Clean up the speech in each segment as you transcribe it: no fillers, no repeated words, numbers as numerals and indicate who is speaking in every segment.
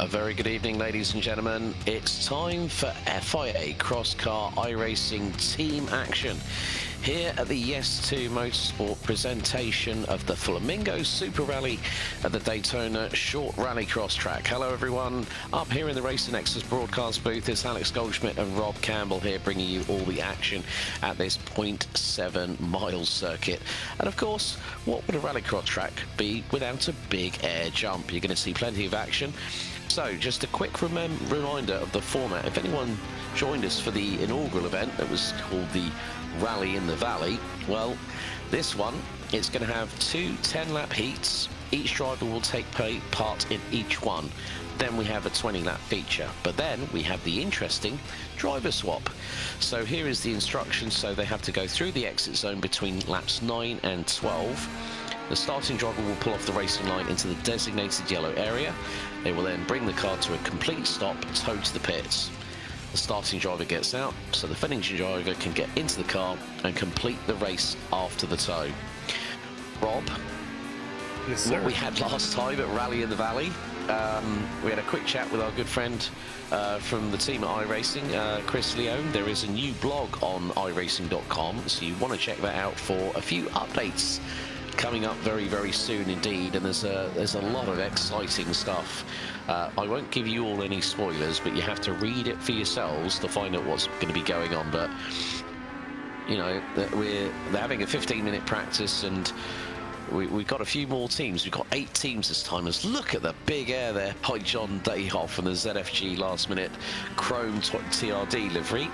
Speaker 1: A very good evening, ladies and gentlemen. It's time for FIA Cross Car iRacing team action here at the Yes2 Motorsport presentation of the Flamingo Super Rally at the Daytona Short Rallycross track. Hello everyone, up here in the Racer Nexus broadcast booth, it's Alex Goldschmidt and Rob Campbell here bringing you all the action at this 0.7 mile circuit. And of course, what would a rallycross track be without a big air jump? You're going to see plenty of action. So just a quick reminder of the format. If anyone joined us for the inaugural event that was called the Rally in the Valley, well, this one, it's going to have two 10-lap heats. Each driver will take part in each one. Then we have a 20-lap feature. But then we have the interesting driver swap. So here is the instructions. So they have to go through the exit zone between laps 9 and 12. The starting driver will pull off the racing line into the designated yellow area. They will then bring the car to a complete stop, tow to the pits. The starting driver gets out, so the finishing driver can get into the car and complete the race after the tow. Rob,
Speaker 2: yes, sir.
Speaker 1: What we had last time at Rally in the Valley, we had a quick chat with our good friend from the team at iRacing, Chris Leone. There is a new blog on iRacing.com, so you want to check that out for a few updates coming up very, very soon indeed, and there's a lot of exciting stuff. I won't give you all any spoilers, but you have to read it for yourselves to find out what's going to be going on. But you know, they're having a 15-minute practice, and we've got a few more teams. We've got 8 teams this time. Let's look at the big air there by John Dayhoff and the ZFG last-minute chrome TRD livery.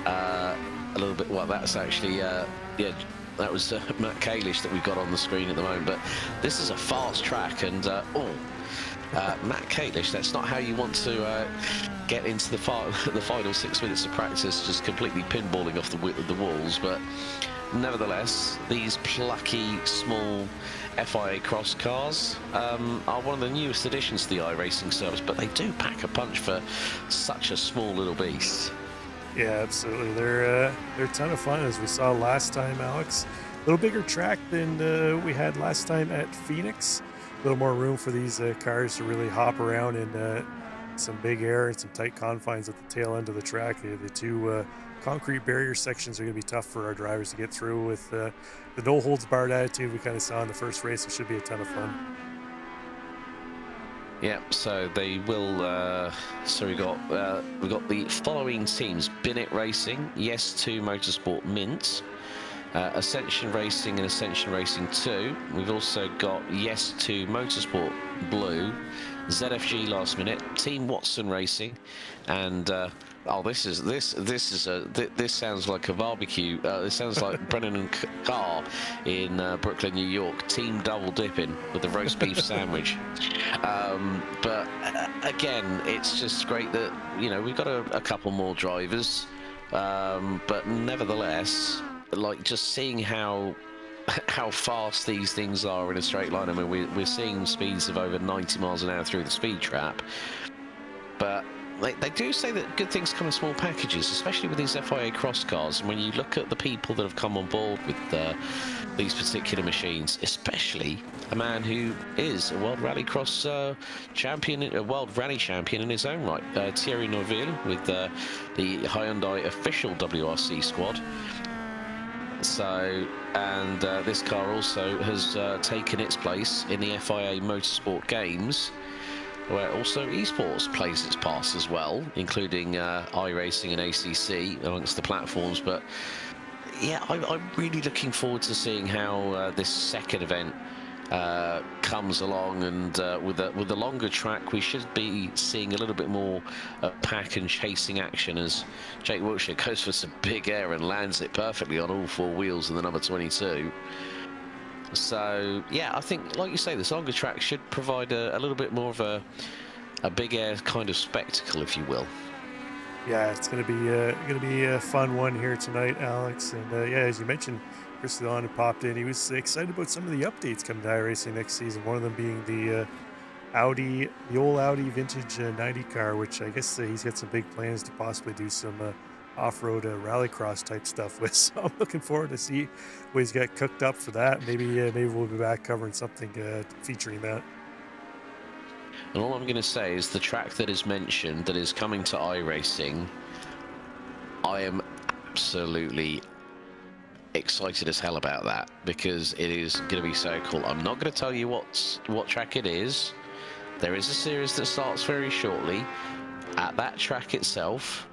Speaker 1: A little bit. Well, that's actually yeah. That was Matt Kalish that we've got on the screen at the moment, but this is a fast track, and Matt Kalish, that's not how you want to get into the final 6 minutes of practice, just completely pinballing off the walls. But nevertheless, these plucky small FIA Cross Cars are one of the newest additions to the iRacing service, but they do pack a punch for such a small little beast.
Speaker 2: Yeah, absolutely. They're a ton of fun, as we saw last time, Alex. A little bigger track than we had last time at Phoenix. A little more room for these cars to really hop around in some big air and some tight confines at the tail end of the track. The two concrete barrier sections are going to be tough for our drivers to get through. With the no-holds-barred attitude we kind of saw in the first race, it should be a ton of fun.
Speaker 1: Yeah, so they will. So we got the following teams: Binnett Racing, Yes2 Motorsport Mint, Ascension Racing and Ascension Racing 2. We've also got Yes2 Motorsport Blue, ZFG Last Minute, Team Watson Racing, and oh, this sounds like a barbecue. This sounds like Brennan and Carr in Brooklyn, New York. Team Double Dipping with the roast beef sandwich. But again, it's just great that, you know, we've got a couple more drivers, but nevertheless, like, just seeing how fast these things are in a straight line. I mean, we're seeing speeds of over 90 miles an hour through the speed trap, but they do say that good things come in small packages, especially with these FIA Cross Cars. And when you look at the people that have come on board with these particular machines, especially a man who is a World Rallycross champion, a World Rally champion in his own right, Thierry Neuville, with the Hyundai official WRC squad. So, and this car also has taken its place in the FIA Motorsport Games, where also esports plays its part as well, including iRacing and ACC amongst the platforms. But yeah, I'm really looking forward to seeing how this second event comes along, and with the longer track, we should be seeing a little bit more pack and chasing action as Jake Wiltshire goes for some big air and lands it perfectly on all 4 wheels in the number 22. So yeah, I think, like you say, this longer track should provide a little bit more of a big air kind of spectacle, if you will.
Speaker 2: Yeah, it's gonna be a fun one here tonight, Alex. And yeah, as you mentioned, Chris Leon had popped in. He was excited about some of the updates coming to iRacing next season. One of them being the old Audi vintage 90 car, which I guess he's got some big plans to possibly do some off-road rallycross type stuff with. So I'm looking forward to see what he's got cooked up for that. Maybe we'll be back covering something featuring that.
Speaker 1: And all I'm going to say is the track that is mentioned, that is coming to iRacing, I am absolutely excited as hell about that, because it is going to be so cool. I'm not going to tell you what track it is. There is a series that starts very shortly at that track itself.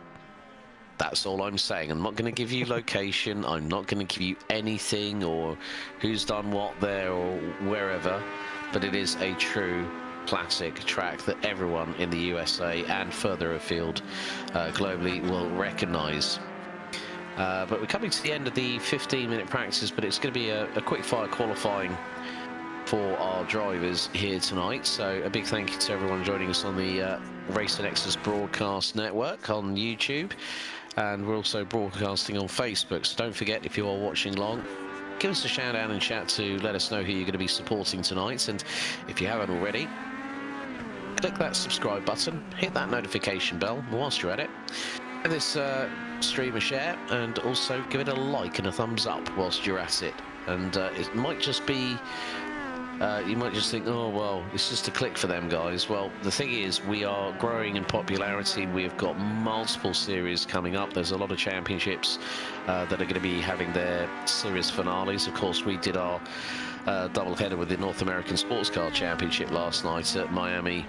Speaker 1: That's all I'm saying. I'm not going to give you location. I'm not going to give you anything or who's done what there or wherever, but it is a true classic track that everyone in the USA and further afield globally will recognize. But we're coming to the end of the 15-minute practice, but it's going to be a quick fire qualifying for our drivers here tonight. So a big thank you to everyone joining us on the Racer Nexus broadcast network on YouTube, and we're also broadcasting on Facebook. So don't forget, if you are watching along, give us a shout out in chat to let us know who you're going to be supporting tonight. And if you haven't already, click that subscribe button, hit that notification bell whilst you're at it. Give this stream a share, and also give it a like and a thumbs up whilst you're at it. And it might just be, you might just think, oh, well, it's just a click for them guys. Well, the thing is, we are growing in popularity. We've got multiple series coming up. There's a lot of championships that are going to be having their series finales. Of course, we did our double header with the North American Sports Car Championship last night at Miami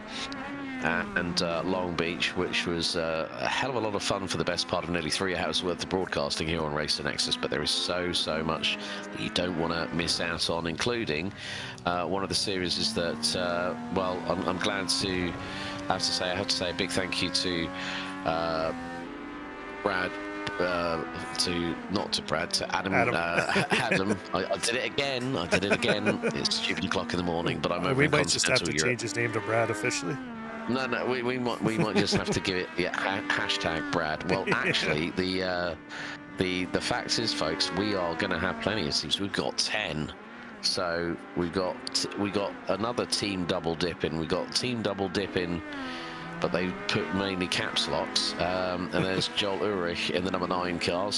Speaker 1: and Long Beach, which was a hell of a lot of fun for the best part of nearly 3 hours worth of broadcasting here on Racer Nexus. But there is so much that you don't want to miss out on, including one of the series is that, well, I'm glad to have to say a big thank you to Brad, to Adam. Adam. I did it again. It's stupid o'clock in the morning, but I'm over
Speaker 2: We
Speaker 1: in
Speaker 2: might just have to
Speaker 1: continental Europe.
Speaker 2: change his name to Brad officially.
Speaker 1: No, we might just have to give it hashtag Brad. Well, actually, the fact is, folks, we are going to have plenty of teams. We've got 10. So we got another team double dip in. We got team double dip in, but they put mainly caps locks. And there's Joel Ulrich in the number 9 car,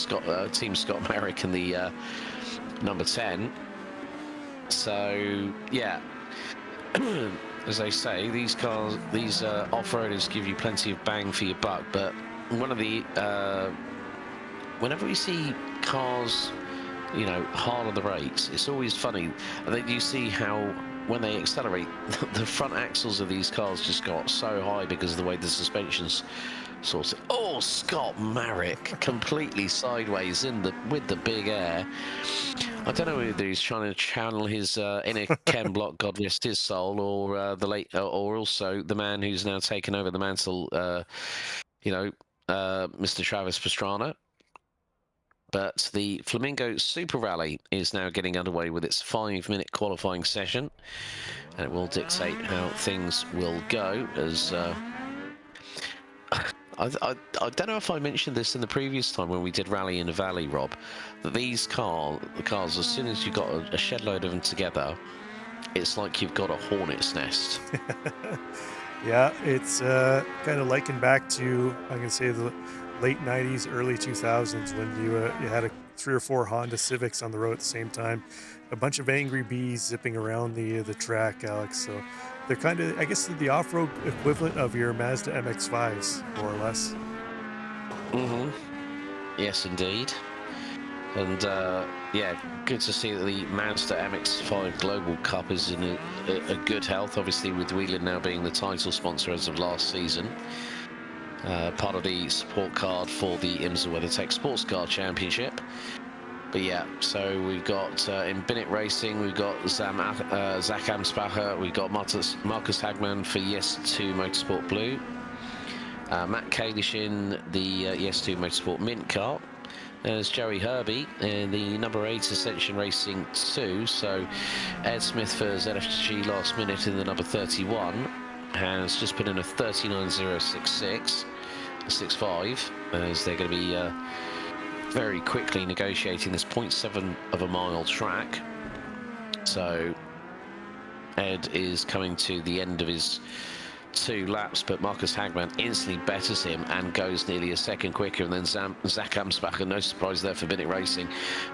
Speaker 1: Team Scott Merrick in the number 10. So yeah. As they say, these cars, these off-roaders give you plenty of bang for your buck. But one of the whenever we see cars, you know, hard on the brakes, it's always funny. And then you see how when they accelerate, the front axles of these cars just got so high because of the way the suspension's sort of. Oh, Scott Marrick completely sideways with the big air. I don't know whether he's trying to channel his inner Ken Block, God rest his soul, or the late, or also the man who's now taken over the mantle, Mr. Travis Pastrana. But the Flamingo Super Rally is now getting underway with its 5-minute qualifying session, and it will dictate how things will go. As I don't know if I mentioned this in the previous time when we did Rally in the Valley, Rob, that these cars, as soon as you've got a shed load of them together, it's like you've got a hornet's nest.
Speaker 2: Yeah, it's kind of likened back to, I'm going to say, the late 90s, early 2000s, when you had 3 or 4 Honda Civics on the road at the same time. A bunch of angry bees zipping around the track, Alex. So they're kind of, I guess, the off-road equivalent of your Mazda MX-5s, more or less.
Speaker 1: Mm-hmm. Yes, indeed. And yeah, good to see that the Mazda MX-5 Global Cup is in a good health, obviously with Wheelan now being the title sponsor as of last season. Part of the support card for the IMSA WeatherTech Sports Car Championship. But yeah, so we've got in Bennett Racing, we've got Zach Amspacher, we've got Marcus Hagman for Yes2 Motorsport Blue, Matt Kalish in the Yes2 Motorsport Mint car. There's Joey Herbie in the number 8 Ascension Racing 2. So Ed Smith for ZFG last minute in the number 31 has just put in a 39.066.65 as they're going to be very quickly negotiating this 0.7 of a mile track. So Ed is coming to the end of his 2 laps, but Marcus Hagman instantly betters him and goes nearly a second quicker, and then Zach Amsbacher, no surprise there for Bennett Racing,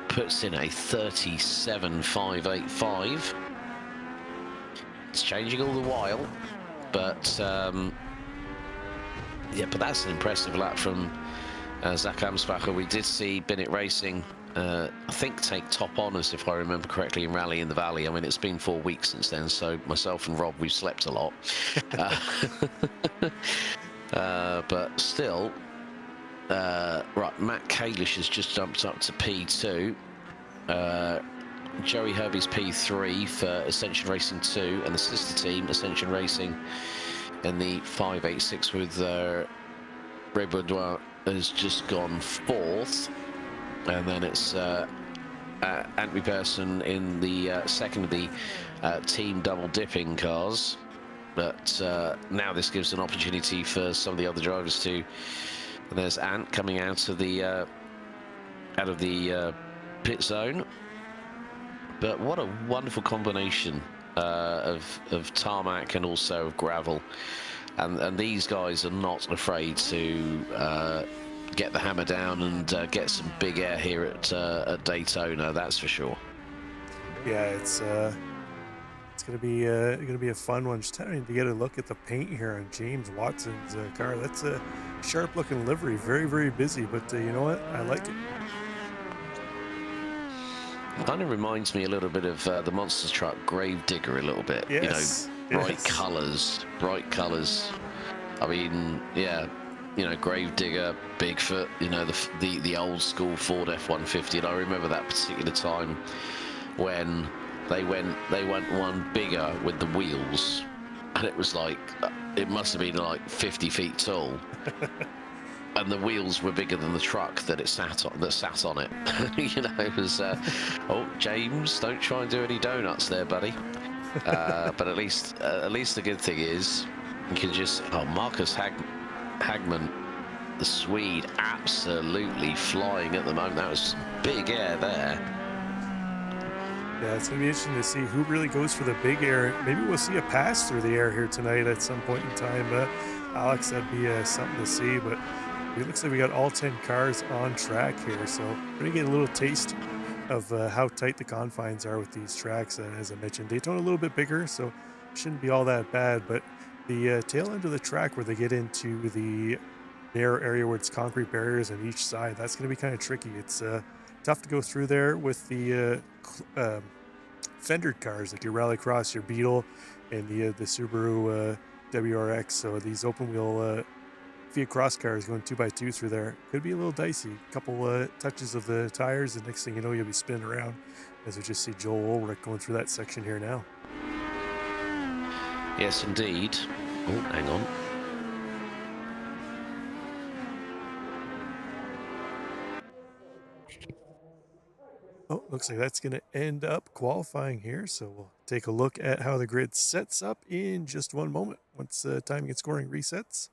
Speaker 1: puts in a 37.585. It's changing all the while, But yeah, but that's an impressive lap from Zach Amsbacher. We did see Bennett Racing, I think, take top honours, if I remember correctly, in Rally in the Valley. I mean, it's been 4 weeks since then, so myself and Rob, we've slept a lot. But still, right, Matt Kalish has just jumped up to P2. Joey Herby's P3 for Ascension Racing 2, and the sister team, Ascension Racing, in the 586 with Ray Baudouin has just gone 4th. And then it's Antwi Persson in the second of the team double dipping cars. But now this gives an opportunity for some of the other drivers to. And there's Ant coming out of the pit zone. But what a wonderful combination of tarmac and also of gravel. And these guys are not afraid to get the hammer down and get some big air here at Daytona. That's for sure.
Speaker 2: Yeah, it's gonna be a fun one. Just trying to get a look at the paint here on James Watson's car. That's a sharp-looking livery. Very, very busy, but you know what? I like it.
Speaker 1: Kind of reminds me a little bit of the Monster Truck Gravedigger a little bit.
Speaker 2: Yes.
Speaker 1: You know, bright colours. I mean, yeah, you know, Gravedigger, Bigfoot, you know, the old school Ford F-150. And I remember that particular time when they went one bigger with the wheels, and it was like, it must have been like 50 feet tall. And the wheels were bigger than the truck that it sat on it. You know, it was, oh, James, don't try and do any donuts there, buddy. But at least the good thing is, you can just, Marcus Hagman, the Swede, absolutely flying at the moment. That was big air there.
Speaker 2: Yeah, it's going to be interesting to see who really goes for the big air. Maybe we'll see a pass through the air here tonight at some point in time. Alex, that'd be something to see, but it looks like we got all 10 cars on track here, so we're going to get a little taste of how tight the confines are with these tracks. As I mentioned, Daytona a little bit bigger, so it shouldn't be all that bad, but the tail end of the track where they get into the narrow area where it's concrete barriers on each side, that's going to be kind of tricky. It's tough to go through there with the fendered cars like your Rallycross, your Beetle, and the Subaru WRX. So these open wheel FIA Cross Cars going 2x2 through there could be a little dicey. A couple touches of the tires, and next thing you know, you'll be spinning around. As we just see Joel Ulrich going through that section here now.
Speaker 1: Yes, indeed. Oh, hang on.
Speaker 2: Oh, looks like that's going to end up qualifying here. So we'll take a look at how the grid sets up in just one moment once timing and scoring resets.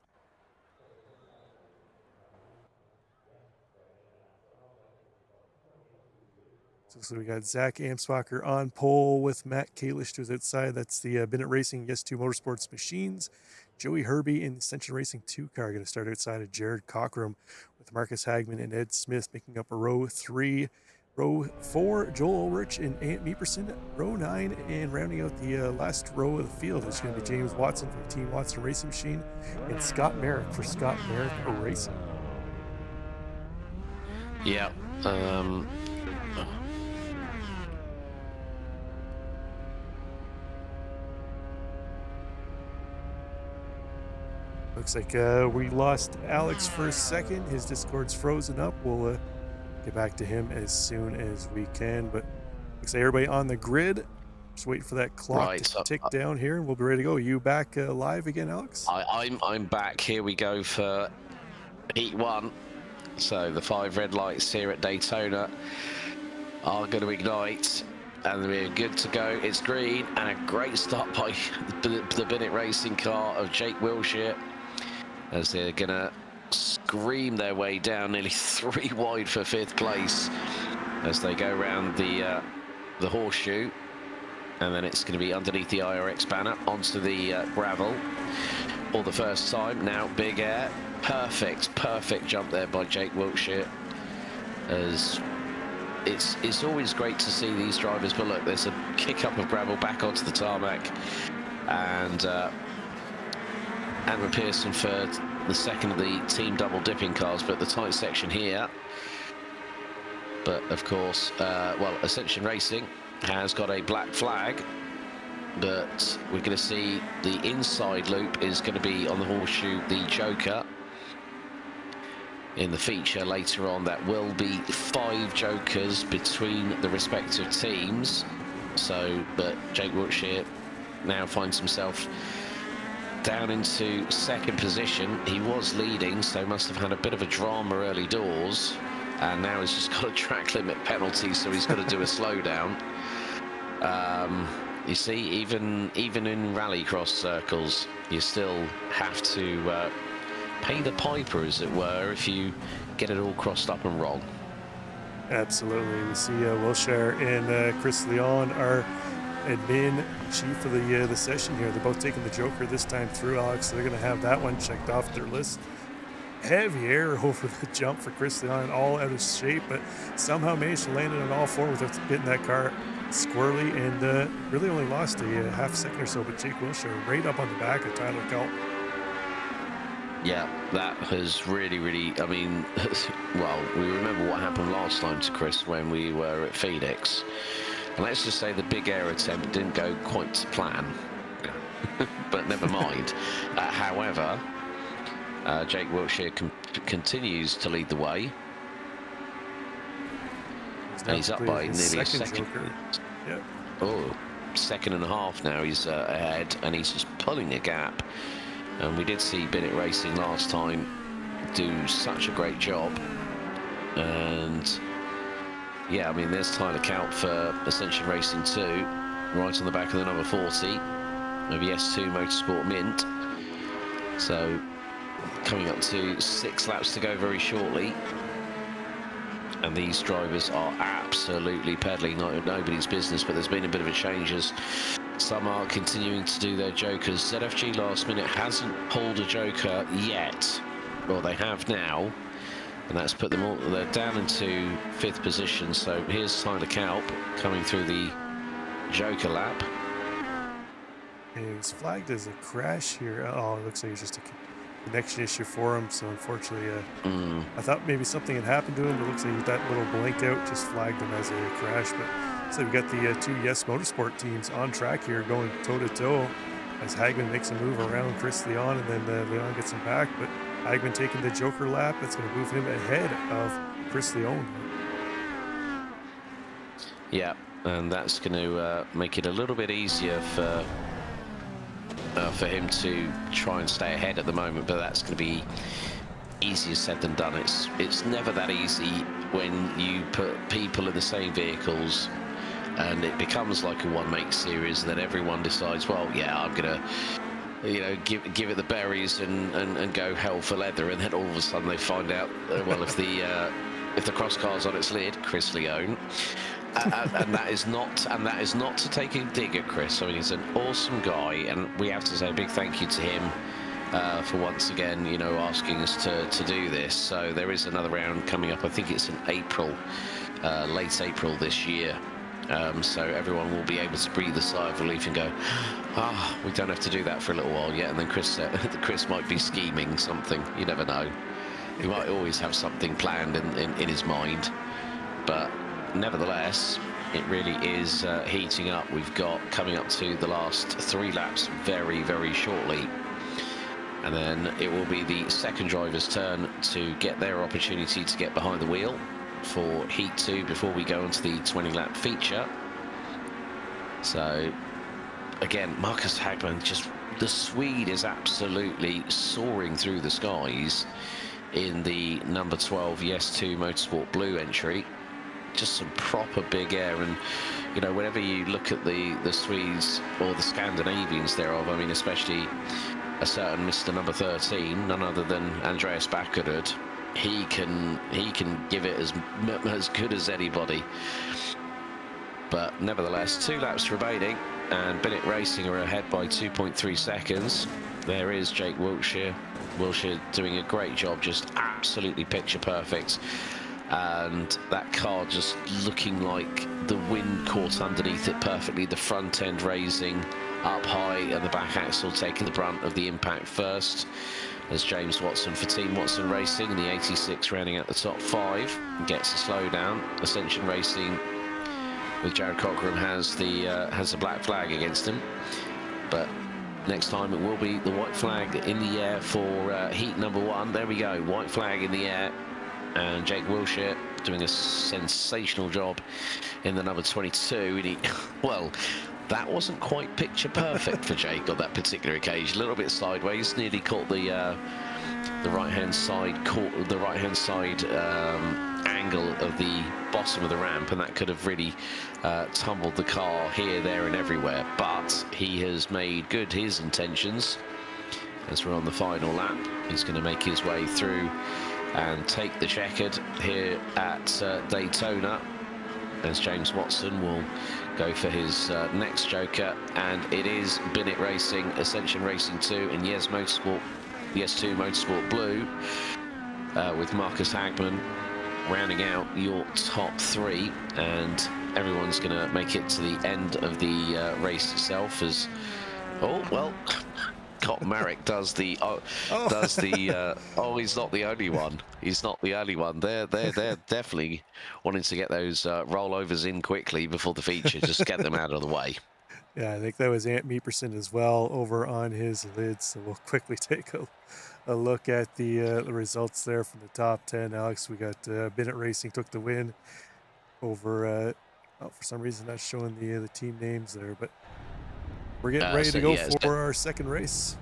Speaker 2: So we got Zach Amsbacher on pole with Matt Kalish to his outside. That's the Bennett Racing Yes2 Motorsports Machines. Joey Herby in the Ascension Racing 2 car going to start outside of Jared Cockrum, with Marcus Hagman and Ed Smith making up a row 3. Row 4, Joel Ulrich and Ant Meeperson. Row 9, and rounding out the last row of the field is going to be James Watson from Team Watson Racing Machine and Scott Merrick for Scott Merrick Racing.
Speaker 1: Yeah.
Speaker 2: Looks like we lost Alex for a second. His Discord's frozen up. We'll get back to him as soon as we can. But looks like everybody on the grid. Just waiting for that clock to tick down here, and we'll be ready to go. You back live again, Alex?
Speaker 1: I'm back. Here we go for Heat 1. So the 5 red lights here at Daytona are going to ignite, and we're good to go. It's green, and a great start by the Bennett Racing car of Jake Wilshire, as they're going to scream their way down nearly 3 wide for 5th place as they go around the horseshoe. And then it's going to be underneath the IRX banner onto the gravel for the first time. Now big air, perfect jump there by Jake Wiltshire. As it's always great to see these drivers, but look, there's a kick up of gravel back onto the tarmac, and Admiral Pearson for the second of the team double dipping cars, but the tight section here. But of course, well, Ascension Racing has got a black flag, but we're going to see the inside loop is going to be on the horseshoe, the Joker. In the feature later on, that will be 5 Jokers between the respective teams. So, but Jake Wiltshire now finds himself down into second position. He was leading, so must have had a bit of a drama early doors, and now he's just got a track limit penalty, so he's got to do a slowdown. You see, even in rallycross circles, you still have to pay the piper, as it were, if you get it all crossed up and wrong.
Speaker 2: Absolutely. We see Wilshire and Chris Leon, our admin chief of the session here. They're both taking the Joker this time through, Alex. So they're going to have that one checked off their list. Heavy air over the jump for Chris Leon, all out of shape, but somehow managed to land it on all four without getting that car squirrely, and really only lost a half second or so. But Jake Wilshire right up on the back of Tyler Culp.
Speaker 1: Yeah, that has really, I mean, well, we remember what happened last time to Chris when we were at Phoenix. And let's just say the big air attempt didn't go quite to plan. But never mind. However, Jake Wiltshire continues to lead the way. And he's up by nearly a second.
Speaker 2: Yep.
Speaker 1: Oh, second and a half now he's ahead, and he's just pulling a gap. And we did see Bennett Racing last time do such a great job. And yeah, I mean, there's Tyler Count for Ascension Racing 2, right on the back of the number 40 of the S2 Motorsport Mint. So coming up to 6 laps to go very shortly. And these drivers are absolutely pedaling, nobody's business, but there's been a bit of a change as some are continuing to do their Jokers. ZFG last minute hasn't pulled a Joker yet. Well, they have now, and that's put them all, they're down into 5th position. So here's Tyler Kalp coming through the Joker lap.
Speaker 2: And he was flagged as a crash here. Oh, it looks like it's just a connection issue for him. So unfortunately, I thought maybe something had happened to him, but it looks like that little blank out just flagged him as a crash. But so we've got the 2 Yes Motorsport teams on track here going toe-to-toe as Hagman makes a move around Chris Leon, and then Leon gets him back. But Hagman taking the Joker lap, that's going to move him ahead of Chris Leon.
Speaker 1: Yeah, and that's going to make it a little bit easier for him to try and stay ahead at the moment, but that's going to be easier said than done. It's never that easy when you put people in the same vehicles and it becomes like a one-make series, and then everyone decides, well, yeah, I'm gonna, you know, give it the berries and go hell for leather, and then all of a sudden they find out, well, if the cross car's on its lid, Chris Leone. And that is not to take a dig at Chris. I mean, he's an awesome guy, and we have to say a big thank you to him for once again, you know, asking us to do this. So there is another round coming up. I think it's in April, late April this year. So everyone will be able to breathe a sigh of relief and go, we don't have to do that for a little while yet. And then Chris might be scheming something. You never know. He might always have something planned in his mind, but nevertheless, it really is heating up. We've got coming up to the last 3 laps very shortly, and then it will be the second driver's turn to get their opportunity to get behind the wheel for Heat 2 before we go into the 20-lap feature. So again, Marcus Hagman, just the Swede is absolutely soaring through the skies in the number 12 S2 Motorsport Blue entry. Just some proper big air, and you know, whenever you look at the Swedes or the Scandinavians thereof, I mean, especially a certain Mr. number 13, none other than Andreas Backerud, he can give it as good as anybody. But nevertheless, 2 laps remaining, and Bennett Racing are ahead by 2.3 seconds. There is Jake Wiltshire doing a great job, just absolutely picture perfect. And that car just looking like the wind caught underneath it perfectly, the front end raising, up high, and the back axle taking the brunt of the impact first, as James Watson for Team Watson Racing in the 86 rounding out the top 5 gets a slowdown. Ascension Racing with Jared Cochran has the black flag against him, but next time it will be the white flag in the air for heat number 1. There we go, white flag in the air, and Jake Wilshire doing a sensational job in the number 22. And he, well, that wasn't quite picture perfect for Jake on that particular occasion. A little bit sideways, nearly caught the right-hand side, angle of the bottom of the ramp, and that could have really tumbled the car here, there, and everywhere. But he has made good his intentions. As we're on the final lap, he's going to make his way through and take the checkered here at Daytona, as James Watson will go for his next joker, and it is Bennett Racing, Ascension Racing 2, and Yes Motorsport, Yes2 Motorsport Blue, with Marcus Hagman rounding out your top 3, and everyone's going to make it to the end of the race itself. As Scott Marek does the he's not the only one. He's not the only one. They're definitely wanting to get those rollovers in quickly before the feature. Just get them out of the way.
Speaker 2: Yeah, I think that was Ant Meeperson as well over on his lid. So we'll quickly take a look at the results there from the top 10. Alex, we got Bennett Racing took the win over. For some reason, that's showing the team names there, but we're getting ready to go for our second race.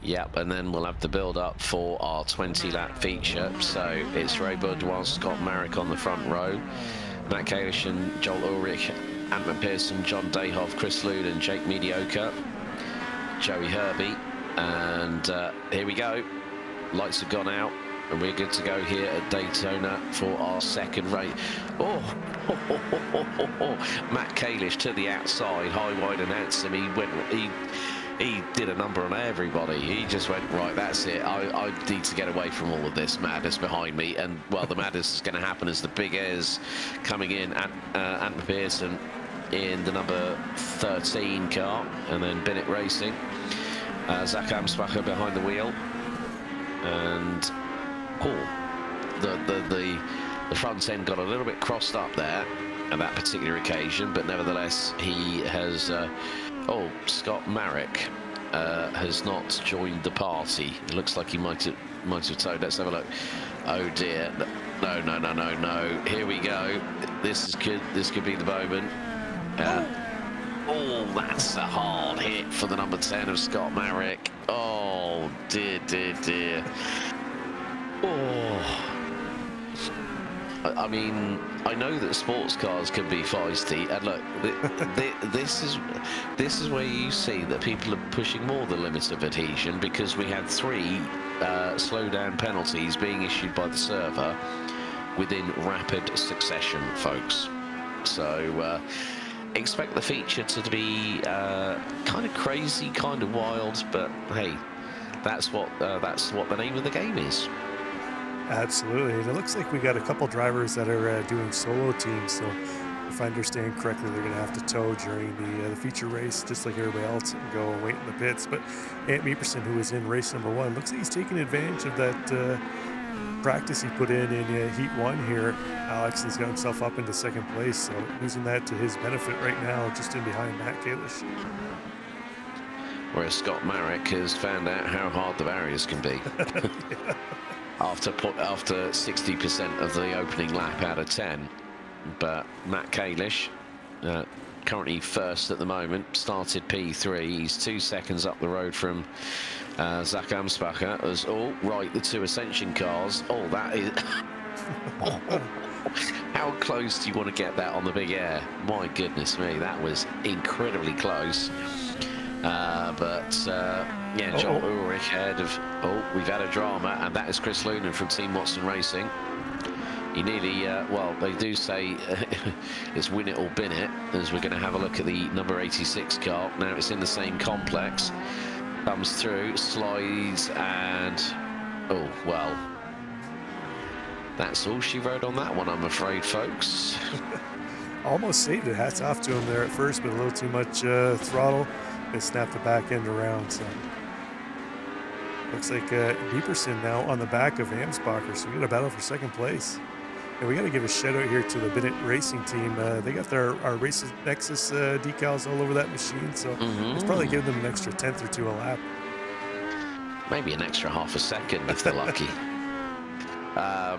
Speaker 1: Yep, and then we'll have the build-up for our 20-lap feature. So it's Ray Budwell, Scott Marek on the front row, Matt Kalish and Joel Ulrich, Ant Pearson, John Dayhoff, Chris Lood and Jake Mediocre, Joey Herbie, and here we go. Lights have gone out, and we're good to go here at Daytona for our second race. Matt Kalish to the outside, high, wide and handsome. He did a number on everybody. He just went, right, that's it. I need to get away from all of this madness behind me. And, well, the madness is going to happen as the big airs coming in. Ant Pearson in the number 13 car, and then Bennett Racing. Zach Amsbacher behind the wheel. And, the front end got a little bit crossed up there at that particular occasion, but nevertheless, he has... Scott Marek has not joined the party. It looks like he might have towed. Let's have a look. Oh dear. No. Here we go. This is good. This could be the moment. That's a hard hit for the number 10 of Scott Marek. Oh, dear. I mean, I know that sports cars can be feisty, and look, this is where you see that people are pushing more the limits of adhesion, because we had 3 slowdown penalties being issued by the server within rapid succession, folks. So expect the feature to be kind of crazy, kind of wild, but hey, that's what the name of the game is.
Speaker 2: Absolutely, and it looks like we got a couple drivers that are doing solo teams. So, if I understand correctly, they're going to have to tow during the feature race, just like everybody else, and go and wait in the pits. But Ant Meeperson, who was in race number 1, looks like he's taking advantage of that practice he put in Heat 1 here. Alex has got himself up into second place, so using that to his benefit right now, just in behind Matt Kalish.
Speaker 1: Whereas Scott Marek has found out how hard the barriers can be.
Speaker 2: Yeah.
Speaker 1: After 60% of the opening lap out of 10. But Matt Kalish, currently first at the moment, started P3. He's 2 seconds up the road from Zach Amsbacher. As right, the 2 Ascension cars. That is... How close do you want to get that on the big air? My goodness me, that was incredibly close. Yeah, Joel Ulrich ahead of... we've had a drama, and that is Chris Loonan from Team Watson Racing. He nearly... they do say it's win it or bin it, as we're going to have a look at the number 86 car. Now it's in the same complex. Comes through, slides, and... that's all she wrote on that one, I'm afraid, folks.
Speaker 2: almost saved it. Hats off to him there at first, but a little too much throttle. They snapped the back end around. So looks like Dieperson now on the back of Amsbacher. So we got a battle for second place. And we got to give a shout out here to the Bennett Racing team. They got our Race Nexus decals all over that machine. So it's probably giving them an extra 10th or 2 a lap.
Speaker 1: Maybe an extra half a second if they're lucky.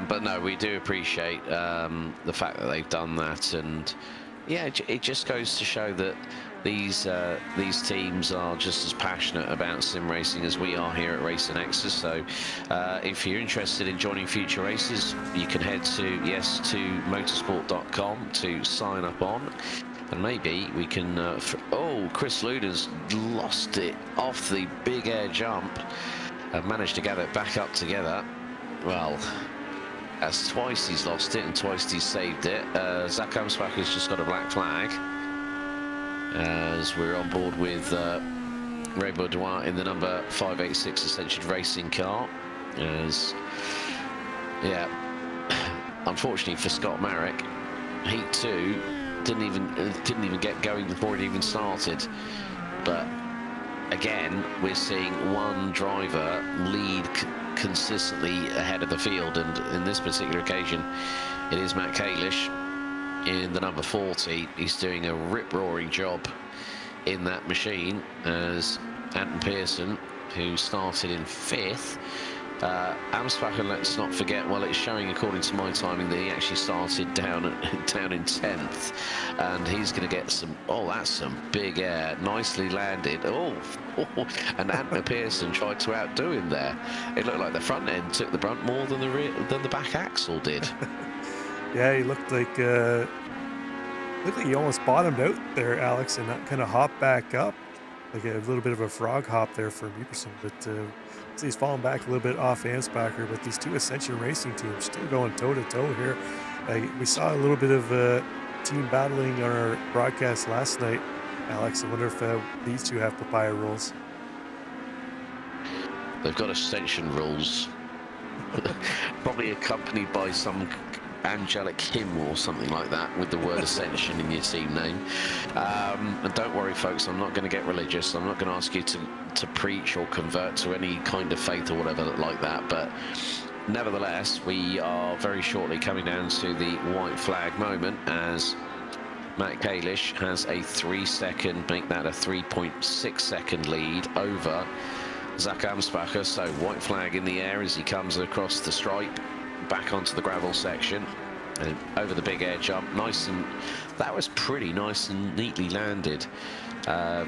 Speaker 1: But no, we do appreciate the fact that they've done that, and yeah, it just goes to show that these teams are just as passionate about sim racing as we are here at Racer Nexus. So if you're interested in joining future races, you can head to yes2motorsport.com to sign up on. And maybe we can... oh, Chris Luden's lost it off the big air jump. I've managed to get it back up together. Well, that's twice he's lost it and twice he's saved it. Zach Amsbacher's just got a black flag, as we're on board with Ray Baudouin in the number 586 Ascension Racing car. As, yeah, unfortunately for Scott Marek, Heat 2 didn't even get going before it even started. But again, we're seeing one driver lead consistently ahead of the field, and in this particular occasion it is Matt Kalish in the number 40. He's doing a rip-roaring job in that machine, as Anton Pearson, who started in 5th. Amsbacher, let's not forget, well, it's showing according to my timing that he actually started down in 10th, and he's going to get some, oh, that's some big air, nicely landed. Oh, and Anton Pearson tried to outdo him there. It looked like the front end took the brunt more than the back axle did.
Speaker 2: Yeah, he looked like he almost bottomed out there, Alex, and kind of hopped back up, like a little bit of a frog hop there for Dieperson. But so he's fallen back a little bit off Amsbacher, but these two Ascension Racing teams still going toe-to-toe here. We saw a little bit of team battling on our broadcast last night, Alex. I wonder if these two have papaya rules.
Speaker 1: They've got Ascension rules, probably accompanied by some angelic hymn or something like that with the word Ascension in your team name. And don't worry, folks, I'm not going to get religious. I'm not going to ask you to preach or convert to any kind of faith or whatever like that, but nevertheless, we are very shortly coming down to the white flag moment, as Matt Kalish has a 3-second, make that a 3.6 second lead over Zach Amsbacher. So white flag in the air as he comes across the stripe back onto the gravel section and over the big air jump. Nice, and that was pretty nice and neatly landed,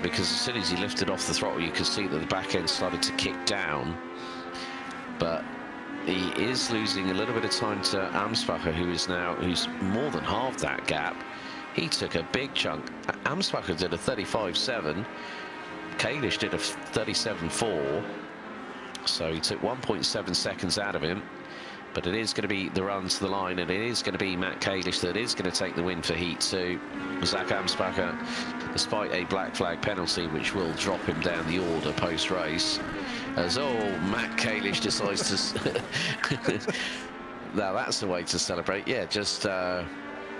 Speaker 1: because as soon as he lifted off the throttle, you could see that the back end started to kick down. But he is losing a little bit of time to Amsbacher, who's more than halved that gap. He took a big chunk. Amsbacher did a 35.7. Kalish did a 37.4. So he took 1.7 seconds out of him. But it is going to be the run to the line, and it is going to be Matt Kalish that is going to take the win for Heat 2. Zach Amsbacher, despite a black flag penalty, which will drop him down the order post-race, as Matt Kalish decides to... Now that's the way to celebrate. Yeah, just go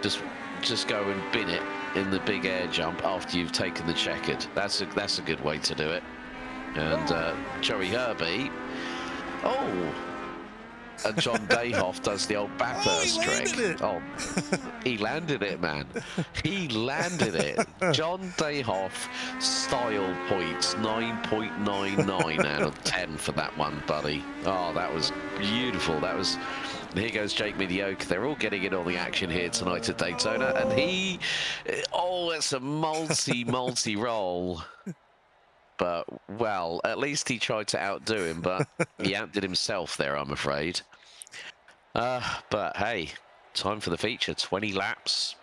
Speaker 1: and bin it in the big air jump after you've taken the checkered. That's a good way to do it. And Joey Herbie... And John Dayhoff does the old Bathurst trick. He landed it, man. He landed it. John Dayhoff style points, 9.99 out of 10 for that one, buddy. Oh, that was beautiful. That was... Here goes Jake Mediocre. They're all getting in on the action here tonight at Daytona. And he... Oh, it's a multi-roll. But, well, at least he tried to outdo him, but he outdid himself there, I'm afraid. But, hey, time for the feature, 20 laps.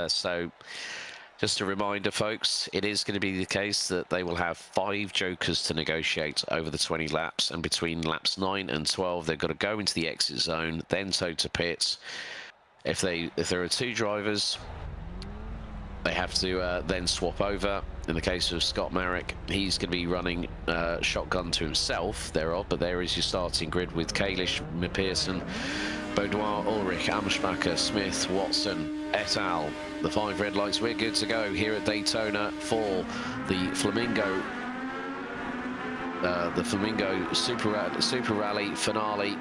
Speaker 1: So, just a reminder, folks, it is going to be the case that they will have 5 jokers to negotiate over the 20 laps. And between laps 9 and 12, they've got to go into the exit zone, then tow to pits. If there are 2 drivers... They have to then swap over. In the case of Scott Marek, he's going to be running shotgun to himself thereof, but there is your starting grid with Kalish, Pearson, Baudouin, Ulrich, Amsbacher, Smith, Watson, et al. The 5 red lights. We're good to go here at Daytona for the Flamingo. The Flamingo Super Rally finale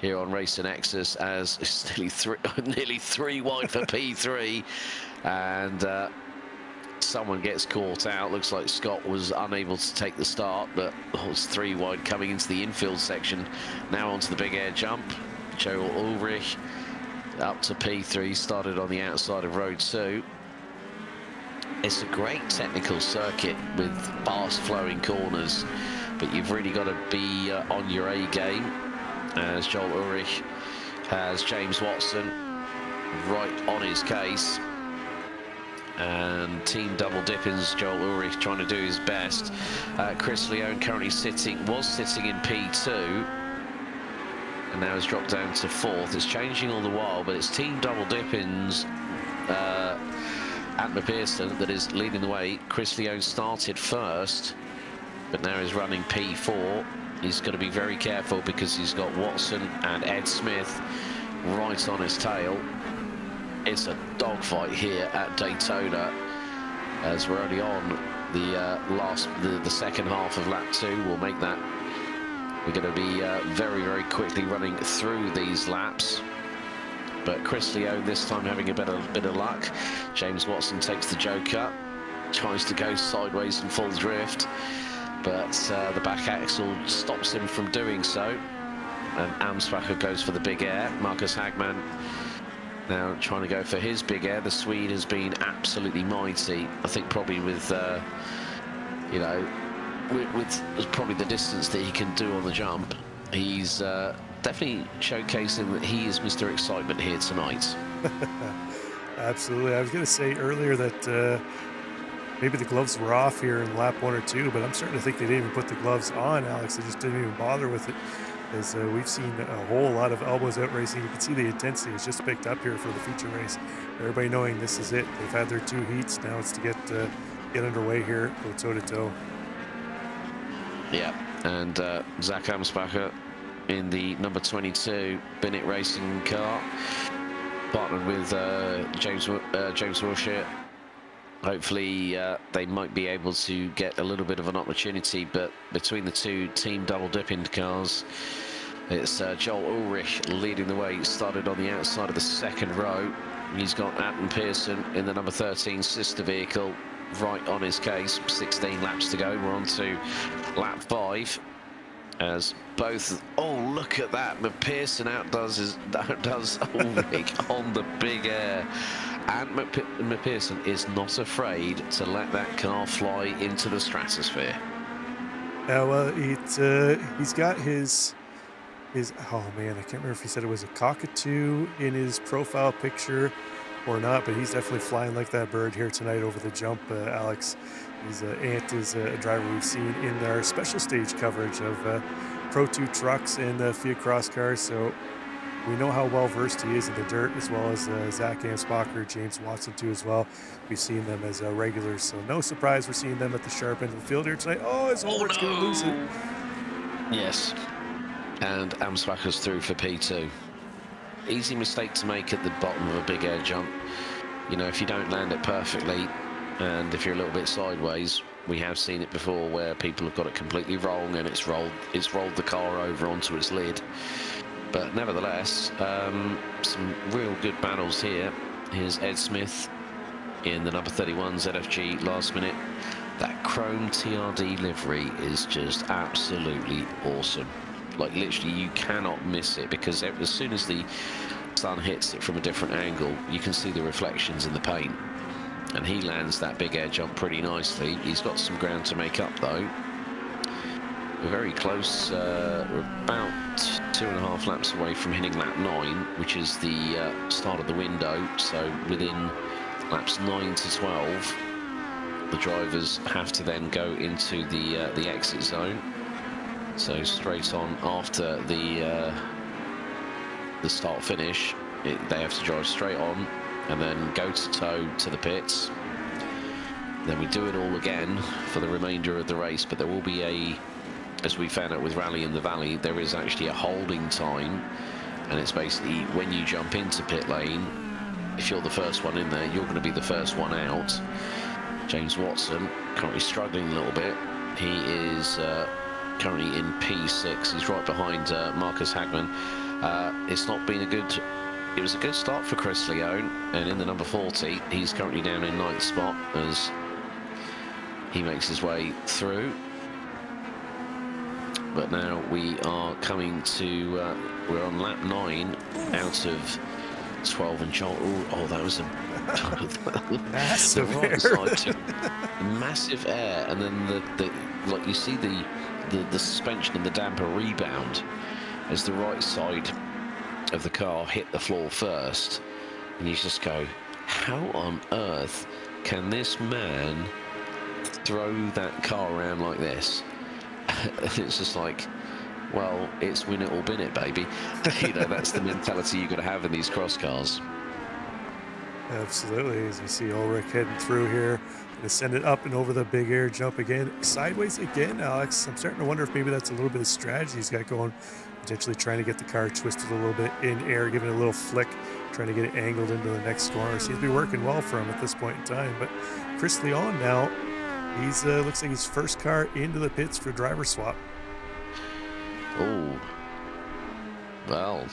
Speaker 1: here on Race and Nexus, as it's nearly three wide for P3, and someone gets caught out. Looks like Scott was unable to take the start, but it's 3 wide coming into the infield section. Now onto the big air jump. Joe Ulrich up to P3, started on the outside of road 2. It's a great technical circuit with fast flowing corners, but you've really got to be on your A game, as Joel Ulrich has James Watson right on his case. And team double dippings, Joel Ulrich trying to do his best. Chris Leone currently was sitting in P2, and now has dropped down to 4th. It's changing all the while, but it's team double dippings, Antler Pearson, that is leading the way. Chris Leone started first, but now is running P4. He's got to be very careful because he's got Watson and Ed Smith right on his tail. It's a dogfight here at Daytona, as we're only on the second half of lap 2. We'll make that. We're going to be very, very quickly running through these laps. But Chris Leone this time having a bit of luck. James Watson takes the joker, tries to go sideways and full drift, but the back axle stops him from doing so. And Amsbacher goes for the big air. Marcus Hagman now trying to go for his big air. The Swede has been absolutely mighty. I think probably with, you know, with probably the distance that he can do on the jump, he's definitely showcasing that he is Mr. Excitement here tonight.
Speaker 2: Absolutely. I was going to say earlier that maybe the gloves were off here in lap 1 or 2, but I'm starting to think they didn't even put the gloves on, Alex. They just didn't even bother with it, as we've seen a whole lot of elbows out racing. You can see the intensity has just picked up here for the feature race. Everybody knowing this is it. They've had their 2 heats. Now it's to get underway here, go toe-to-toe.
Speaker 1: Yeah, and Zach Amsbacher in the number 22 Bennett Racing car, partnered with James Wilshire. Hopefully they might be able to get a little bit of an opportunity, but between the 2 team double dipping cars, it's Joel Ulrich leading the way. He started on the outside of the 2nd row. He's got Anton Pearson in the number 13 sister vehicle right on his case. 16 laps to go. We're on to lap 5, as both, oh, look at that, Pearson outdoes Ulrich on the big air. And McPherson is not afraid to let that car fly into the stratosphere.
Speaker 2: Yeah, well, he's got his, oh man, I can't remember if he said it was a cockatoo in his profile picture or not, but he's definitely flying like that bird here tonight over the jump, Alex. Ant is a driver we've seen in our special stage coverage of Pro 2 trucks and FIA Cross Cars, so we know how well versed he is in the dirt, as well as Zach Amsbacher, James Watson too as well. We've seen them as regulars, so no surprise we're seeing them at the sharp end of the field here tonight. Oh, his Ulrich's going to lose it.
Speaker 1: Yes, and Amsbacher's through for P2. Easy mistake to make at the bottom of a big air jump. You know, if you don't land it perfectly, and if you're a little bit sideways, we have seen it before where people have got it completely wrong and it's rolled the car over onto its lid. But nevertheless, some real good battles here. Here's Ed Smith in the number 31 ZFG last minute. That chrome TRD livery is just absolutely awesome. Like, literally, you cannot miss it, because as soon as the sun hits it from a different angle, you can see the reflections in the paint. And he lands that big air jump pretty nicely. He's got some ground to make up, though. We're very close. We're about 2.5 laps away from hitting lap 9, which is the start of the window. So within laps 9 to 12, the drivers have to then go into the exit zone. So straight on after the start finish, they have to drive straight on and then go to toe to the pits. Then we do it all again for the remainder of the race, but there will be a as we found out with Rally in the Valley, there is actually a holding time, and it's basically when you jump into pit lane, if you're the first one in there, you're going to be the first one out. James Watson currently struggling a little bit. He is currently in P6. He's right behind Marcus Hagman. It's not been a good... It was a good start for Chris Leone, and in the number 40, he's currently down in 9th spot as he makes his way through. But now we are coming to... we're on lap 9 out of 12, and Joel... Oh, that was a...
Speaker 2: massive
Speaker 1: the right
Speaker 2: air.
Speaker 1: side took massive air, and then the like you see the suspension and the damper rebound as the right side of the car hit the floor first, and you just go, how on earth can this man throw that car around like this? It's just like, well, it's win it or bin it, baby. You know, that's the mentality you've got to have in these cross cars.
Speaker 2: Absolutely, as you see Ulrich heading through here, gonna send it up and over the big air jump again, sideways again, Alex. I'm starting to wonder if maybe that's a little bit of strategy he's got going, potentially trying to get the car twisted a little bit in air, giving it a little flick, trying to get it angled into the next corner. Seems to be working well for him at this point in time. But Chris Leon now, he's looks like his first car into the pits for driver swap.
Speaker 1: Oh, well,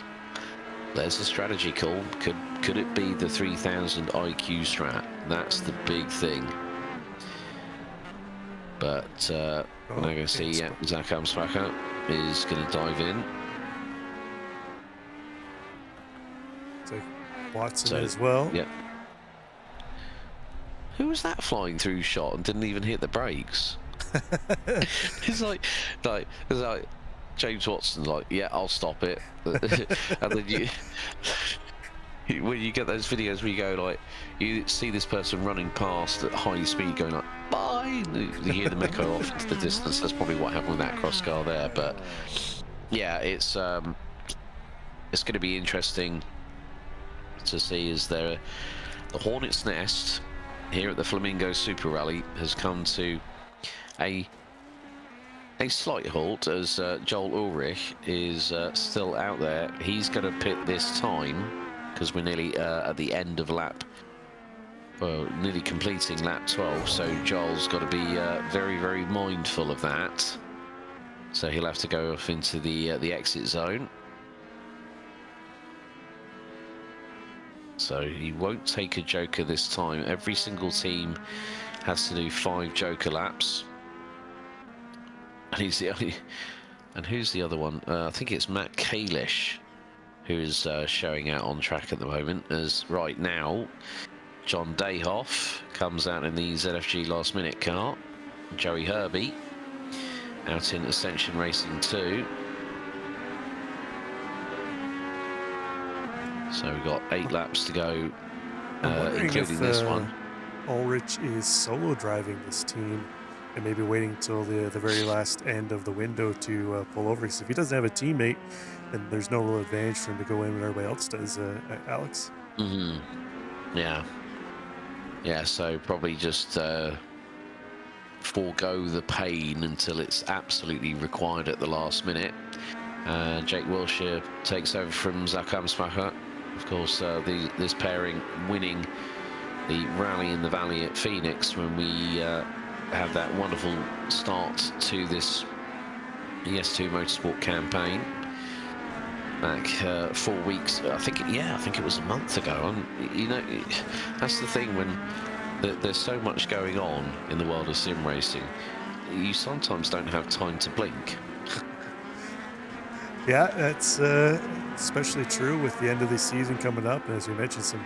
Speaker 1: there's a strategy call. Could it be the 3000 IQ strat? That's the big thing. But we're now going to see Zach Amsbacher is going to dive in.
Speaker 2: So Watson as well.
Speaker 1: Yep. Who was that flying through shot and didn't even hit the brakes? It's like James Watson's like, yeah, I'll stop it. And then when you get those videos where you go like, you see this person running past at high speed going like, bye, you hear them echo off into the distance. That's probably what happened with that cross car there. But yeah, it's going to be interesting to see. Is there the Hornet's Nest here at the Flamingo Super Rally has come to a slight halt as Joel Ulrich is still out there. He's going to pit this time because we're nearly at the end of lap, well, nearly completing lap 12. So Joel's got to be very, very mindful of that. So he'll have to go off into the exit zone. So he won't take a joker this time. Every single team has to do 5 joker laps. And he's the only... And who's the other one? I think it's Matt Kalish who is showing out on track at the moment. As right now, John Dayhoff comes out in the ZFG last minute car. Joey Herbie out in Ascension Racing 2. So we've got 8 laps to go, including this one.
Speaker 2: Ulrich is solo driving this team and maybe waiting till the very last end of the window to pull over. So if he doesn't have a teammate, then there's no real advantage for him to go in when everybody else does, Alex.
Speaker 1: Yeah. Yeah, so probably just forego the pain until it's absolutely required at the last minute. Jake Wilshire takes over from Zach Amsbacher. Of course, this pairing winning the Rally in the Valley at Phoenix when we had that wonderful start to this ES2 Motorsport campaign back 4 weeks. I think it was a month ago. And you know, that's the thing when there's so much going on in the world of sim racing. You sometimes don't have time to blink.
Speaker 2: Yeah, that's especially true with the end of the season coming up, and as we mentioned, some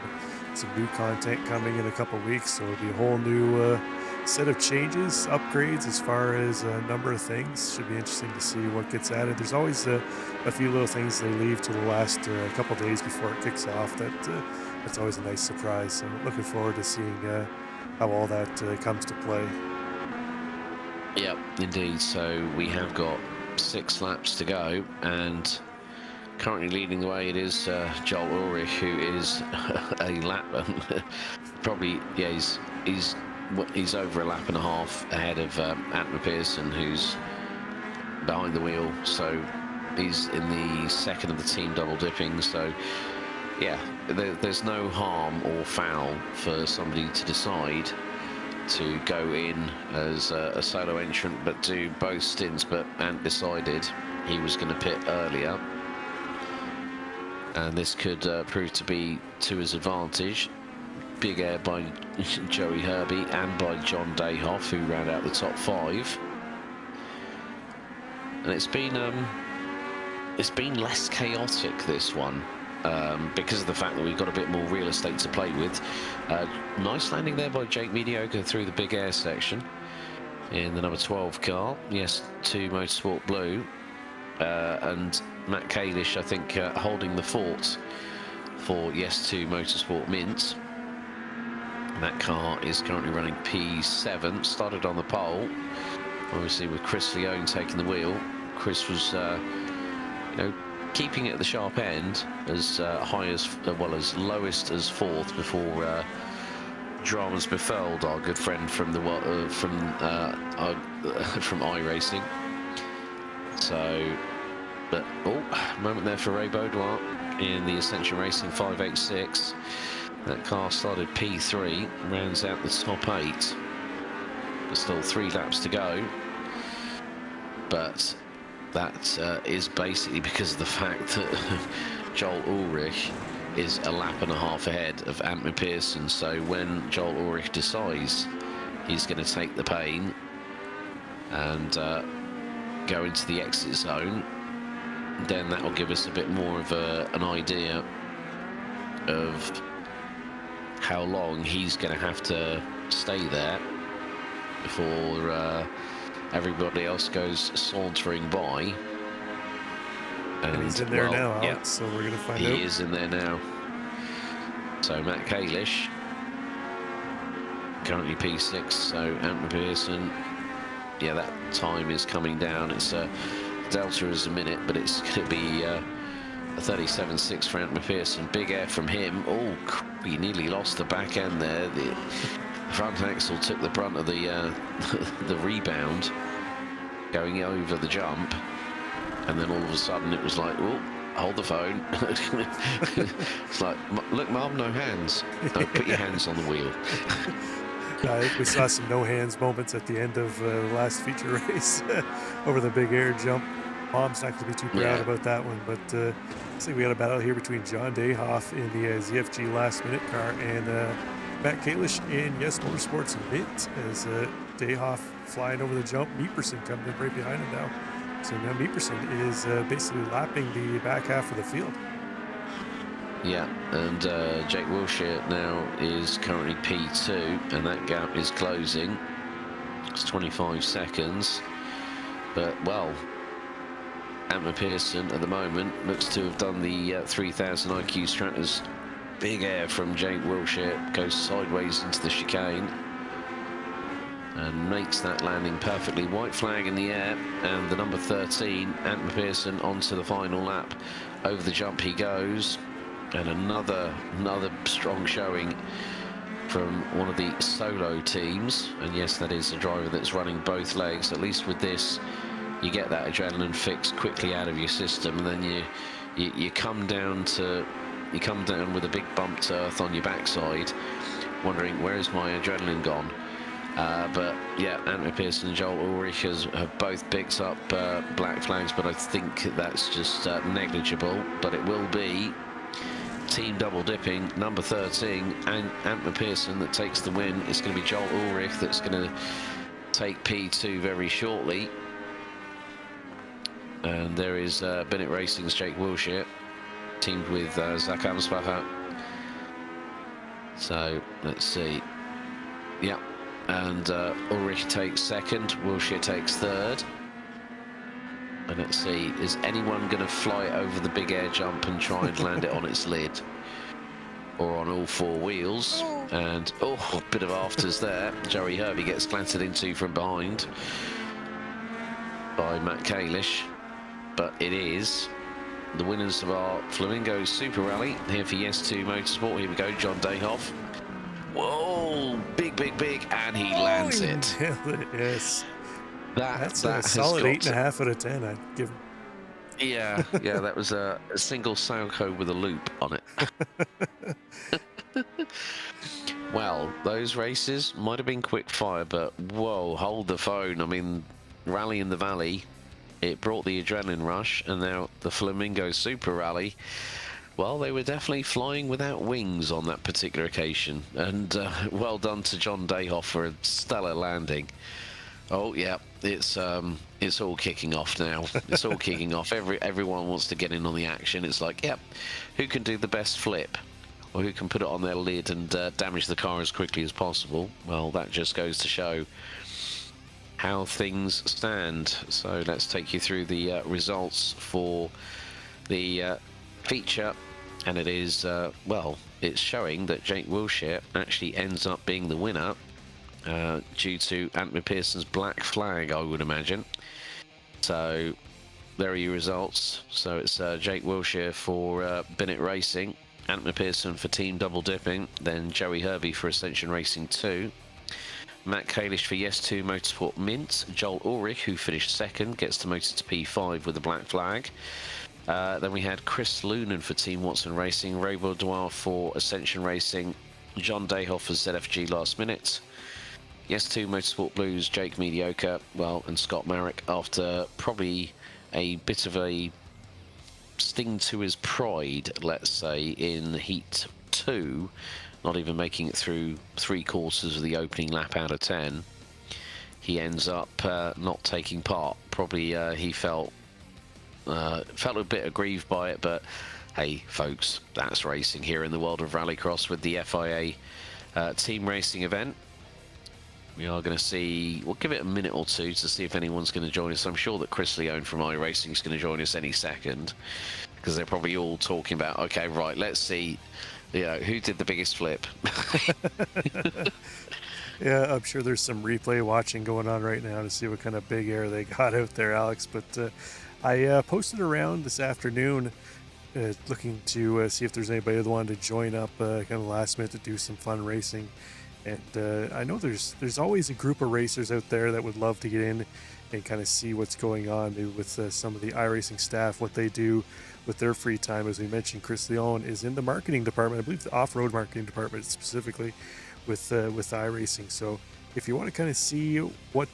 Speaker 2: new content coming in a couple weeks. So it'll be a whole new set of changes, upgrades as far as a number of things. Should be interesting to see what gets added. There's always a few little things they leave to the last couple days before it kicks off. That's always a nice surprise. So looking forward to seeing how all that comes to play.
Speaker 1: Yep, indeed. So we have got 6 laps to go, and currently leading the way it is Joel Ulrich, who is a lap probably, yeah, he's over a lap and a half ahead of Atma Pearson, who's behind the wheel, so he's in the second of the team double dipping. So yeah, there's no harm or foul for somebody to decide to go in as a solo entrant but do both stints, but Ant decided he was going to pit earlier, and this could prove to be to his advantage. Big air by Joey Herbie and by John Dayhoff, who round out the top 5. And it's been less chaotic, this one, because of the fact that we've got a bit more real estate to play with. Nice landing there by Jake Mediocre through the big air section in the number 12 car. Yes, to Motorsport Blue, and Matt Kalish, I think, holding the fort for Yes to Motorsport Mint. And that car is currently running P7, started on the pole, obviously with Chris Leone taking the wheel. Chris was, you know, keeping it at the sharp end, as high as, well, as lowest as 4th before dramas befell our good friend from the from iRacing. So, but moment there for Ray Baudouin in the Ascension Racing 586. That car started P3, rounds out the top 8. There's still 3 laps to go, but that is basically because of the fact that Joel Ulrich is a lap and a half ahead of Ant McPherson. So when Joel Ulrich decides he's going to take the pain and go into the exit zone, then that will give us a bit more of an idea of how long he's going to have to stay there before everybody else goes sauntering by.
Speaker 2: And he's in there now, Alex, so we're going to find out.
Speaker 1: He is in there now. So Matt Kalish, currently P6, so Ant McPherson, yeah, that time is coming down. It's Delta is a minute, but it's going to be a 37.6 for Ant McPherson. Big air from him. Oh, he nearly lost the back end there. The front axle took the brunt of the the rebound going over the jump, and then all of a sudden it was like, oh, hold the phone. It's like, look, Mum, no hands. Don't put your hands on the wheel.
Speaker 2: I think we saw some no hands moments at the end of the last feature race over the big air jump. Mom's not going to be too proud about that one, but see, we got a battle here between John Dayhoff in the ZFG last minute car and Matt Kalish in Yes Motorsports Mint, as Dayhoff flying over the jump. Meeperson coming in right behind him now. So now Meeperson is basically lapping the back half of the field.
Speaker 1: Yeah, and Jake Wilshire now is currently P2, and that gap is closing. It's 25 seconds. But, well, Ant McPherson at the moment looks to have done the 3000 IQ Stratters. Big air from Jake Wilshire, goes sideways into the chicane and makes that landing perfectly. White flag in the air, and the number 13, Ant McPherson, onto the final lap. Over the jump he goes, and another strong showing from one of the solo teams. And yes, that is a driver that's running both legs. At least with this, you get that adrenaline fix quickly out of your system, and then you come down with a big bumped earth on your backside, wondering, where is my adrenaline gone? But yeah, Ant McPherson and Joel Ulrich have both picked up black flags, but I think that's just negligible. But it will be team double dipping, number 13, and Ant McPherson that takes the win. It's going to be Joel Ulrich that's going to take P2 very shortly. And there is Bennett Racing's Jake Wilshire, teamed with Zach Amsbacher. So let's see. Yeah, and Ulrich takes second, Wilshire takes third. And let's see, is anyone going to fly over the big air jump and try and land it on its lid? Or on all 4 wheels? And, oh, a bit of afters there. Joey Herbie gets planted into from behind by Matt Kalish. But it is the winners of our Flamingo Super Rally here for Yes 2 Motorsport. Here we go, John Dayhoff. Whoa, big, and he lands it.
Speaker 2: Yes. That's a
Speaker 1: that has
Speaker 2: solid
Speaker 1: got
Speaker 2: 8.5 out of 10. I'd give him.
Speaker 1: yeah, yeah, that was a single Sauco with a loop on it. Well, those races might have been quick fire, but whoa, hold the phone. I mean, Rally in the Valley, it brought the adrenaline rush, and now the Flamingo Super Rally, well, they were definitely flying without wings on that particular occasion. And well done to John Dayhoff for a stellar landing. Oh yeah, it's all kicking off now. It's all kicking off. Everyone wants to get in on the action. It's like, yep, who can do the best flip, or who can put it on their lid and damage the car as quickly as possible? Well, that just goes to show how things stand. So let's take you through the results for the feature, and it is well, it's showing that Jake Wilshere actually ends up being the winner. Due to Anthony Pearson's black flag, I would imagine. So there are your results. So it's Jake Wilshere for Bennett Racing, Anthony Pearson for Team Double Dipping, then Joey Hervey for Ascension Racing 2, Matt Kalish for Yes 2 Motorsport Mint, Joel Ulrich, who finished second, gets promoted to P5 with the black flag. Then we had Chris Loonan for Team Watson Racing, Ray Baudoir for Ascension Racing, John Dayhoff for ZFG Last Minute, Yes 2 Motorsport Blues, Jake Mediocre, well, and Scott Marrick, after probably a bit of a sting to his pride, let's say, in Heat 2, not even making it through 3 quarters of the opening lap out of 10. He ends up not taking part. Probably he felt a bit aggrieved by it, but hey, folks, that's racing here in the world of rallycross with the FIA team racing event. We are going to see, we'll give it a minute or two to see if anyone's going to join us. I'm sure that Chris Leone from iRacing is going to join us any second, because they're probably all talking about, okay, right, let's see, you know, who did the biggest flip.
Speaker 2: Yeah, I'm sure there's some replay watching going on right now to see what kind of big air they got out there, Alex. But I posted around this afternoon looking to see if there's anybody that wanted to join up kind of last minute to do some fun racing. And I know there's always a group of racers out there that would love to get in and kind of see what's going on with some of the iRacing staff, what they do with their free time. As we mentioned, Chris Leone is in the marketing department, I believe the off-road marketing department specifically with iRacing. So if you want to kind of see what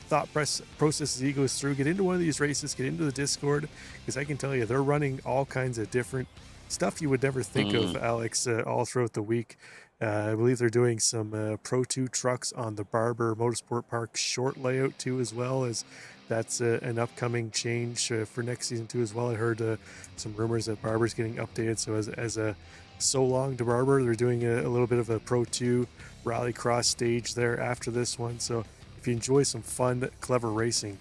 Speaker 2: thought processes he goes through, get into one of these races, get into the Discord, because I can tell you they're running all kinds of different stuff you would never think of, Alex, all throughout the week. I believe they're doing some Pro 2 trucks on the Barber Motorsport Park short layout too, as well as that's an upcoming change for next season too as well. I heard some rumors that Barber's getting updated, so as a so long to Barber, they're doing a little bit of a Pro 2 rallycross stage there after this one. So if you enjoy some fun, clever racing,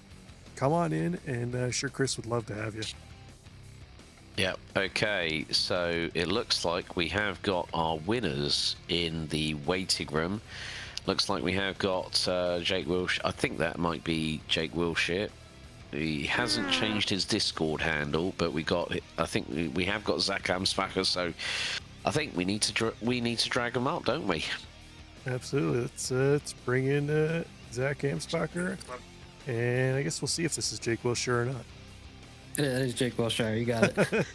Speaker 2: come on in, and sure Chris would love to have you.
Speaker 1: Yeah, okay, so it looks like we have got our winners in the waiting room. Looks like we have got Jake Wilshere. I think that might be Jake Wilshere. He hasn't changed his Discord handle, but I think we have got Zach Amspacher, so I think we need to drag him up, don't we?
Speaker 2: Absolutely. Let's bring in Zach Amspacher, and I guess we'll see if this is Jake Wilshere or not.
Speaker 3: Yeah, it is Jake Wilshere. You got it.